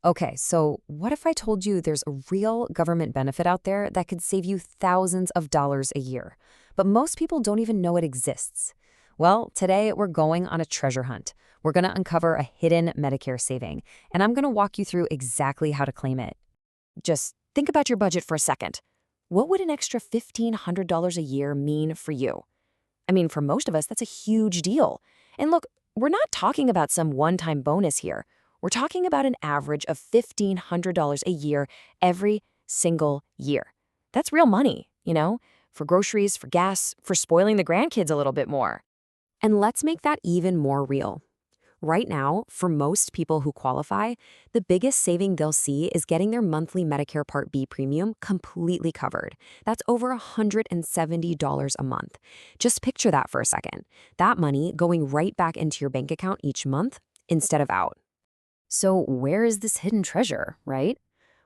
Okay, so what if I told you there's a real government benefit out there that could save you thousands of dollars a year, but most people don't even know it exists? Well, today we're going on a treasure hunt. We're going to uncover a hidden Medicare saving, and I'm going to walk you through exactly how to claim it. Just think about your budget for a second. What would an extra $1,500 a year mean for you? I mean, for most of us, that's a huge deal. And look, we're not talking about some one-time bonus here. We're talking about an average of $1,500 a year every single year. That's real money, for groceries, for gas, for spoiling the grandkids a little bit more. And let's make that even more real. Right now, for most people who qualify, the biggest saving they'll see is getting their monthly Medicare Part B premium completely covered. That's over $170 a month. Just picture that for a second. That money going right back into your bank account each month instead of out. So where is this hidden treasure, right?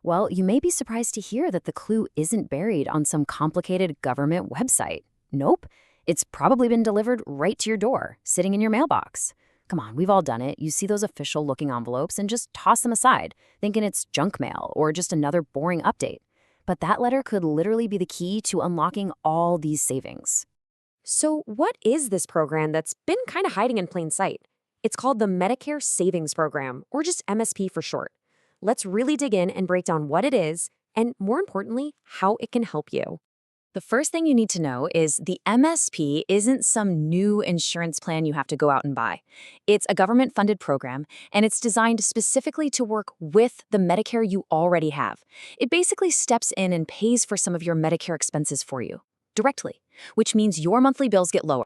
Well, you may be surprised to hear that the clue isn't buried on some complicated government website. Nope. It's probably been delivered right to your door, sitting in your mailbox. Come on, we've all done it. You see those official-looking envelopes and just toss them aside, thinking it's junk mail or just another boring update. But that letter could literally be the key to unlocking all these savings. So what is this program that's been kind of hiding in plain sight? It's called the Medicare Savings Program, or just MSP for short. Let's really dig in and break down what it is, and more importantly, how it can help you. The first thing you need to know is the MSP isn't some new insurance plan you have to go out and buy. It's a government-funded program, and it's designed specifically to work with the Medicare you already have. It basically steps in and pays for some of your Medicare expenses for you, directly, which means your monthly bills get lower.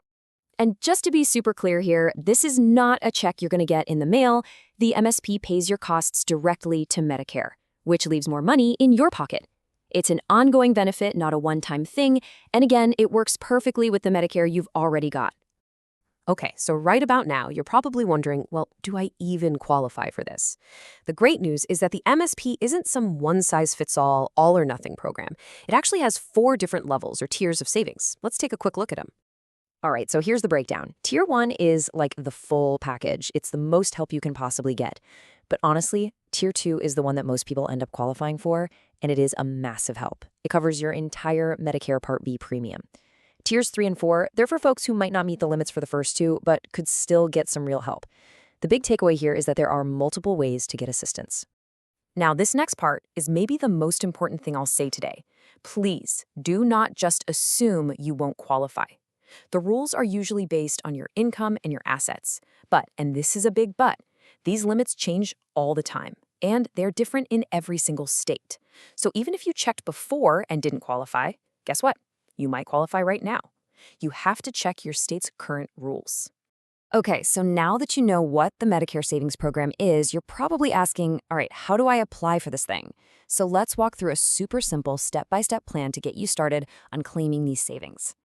And just to be super clear here, this is not a check you're going to get in the mail. The MSP pays your costs directly to Medicare, which leaves more money in your pocket. It's an ongoing benefit, not a one-time thing, and again, it works perfectly with the Medicare you've already got. Okay, so right about now, you're probably wondering, well, do I even qualify for this? The great news is that the MSP isn't some one-size-fits-all, all-or-nothing program. It actually has 4 different levels or tiers of savings. Let's take a quick look at them. All right, so here's the breakdown. Tier 1 is like the full package. It's the most help you can possibly get. But honestly, Tier 2 is the one that most people end up qualifying for, and it is a massive help. It covers your entire Medicare Part B premium. Tiers 3 and 4, they're for folks who might not meet the limits for the first 2, but could still get some real help. The big takeaway here is that there are multiple ways to get assistance. Now, this next part is maybe the most important thing I'll say today. Please do not just assume you won't qualify. The rules are usually based on your income and your assets. But, and this is a big but, these limits change all the time, and they're different in every single state. So even if you checked before and didn't qualify, guess what? You might qualify right now. You have to check your state's current rules. Okay, so now that you know what the Medicare Savings Program is, you're probably asking, all right, how do I apply for this thing? So let's walk through a super simple step-by-step plan to get you started on claiming these savings.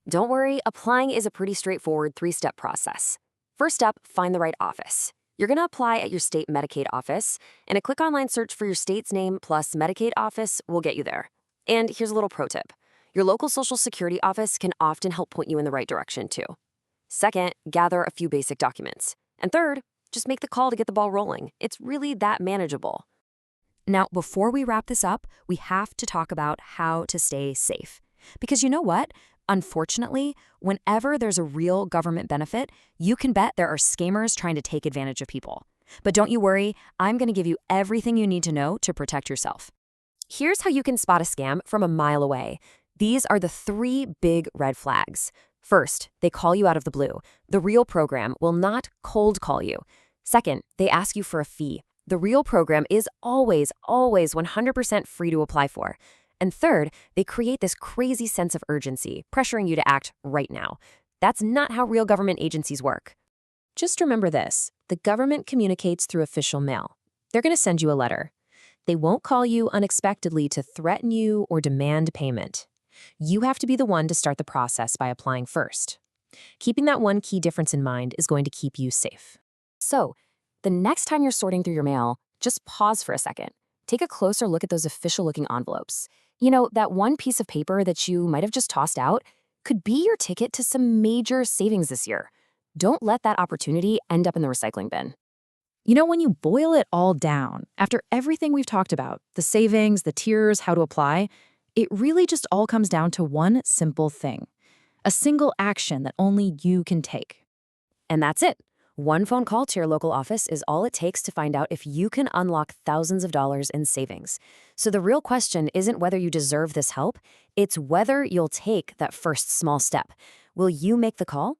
Don't worry, applying is a pretty straightforward 3-step process. First step, find the right office. You're going to apply at your state Medicaid office, and a quick online search for your state's name plus Medicaid office will get you there. And here's a little pro tip. Your local Social Security office can often help point you in the right direction, too. Second, gather a few basic documents. And third, just make the call to get the ball rolling. It's really that manageable. Now, before we wrap this up, we have to talk about how to stay safe. Because you know what? Unfortunately, whenever there's a real government benefit, you can bet there are scammers trying to take advantage of people. But don't you worry, I'm going to give you everything you need to know to protect yourself. Here's how you can spot a scam from a mile away. These are the 3 big red flags. First, they call you out of the blue. The real program will not cold call you. Second, they ask you for a fee. The real program is always 100% free to apply for. And third, they create this crazy sense of urgency, pressuring you to act right now. That's not how real government agencies work. Just remember this, the government communicates through official mail. They're going to send you a letter. They won't call you unexpectedly to threaten you or demand payment. You have to be the one to start the process by applying first. Keeping that one key difference in mind is going to keep you safe. So, the next time you're sorting through your mail, just pause for a second. Take a closer look at those official-looking envelopes. You know, that one piece of paper that you might have just tossed out could be your ticket to some major savings this year. Don't let that opportunity end up in the recycling bin. When you boil it all down, after everything we've talked about, the savings, the tiers, how to apply, it really just all comes down to one simple thing. A single action that only you can take. And that's it. One phone call to your local office is all it takes to find out if you can unlock thousands of dollars in savings. So the real question isn't whether you deserve this help, it's whether you'll take that first small step. Will you make the call?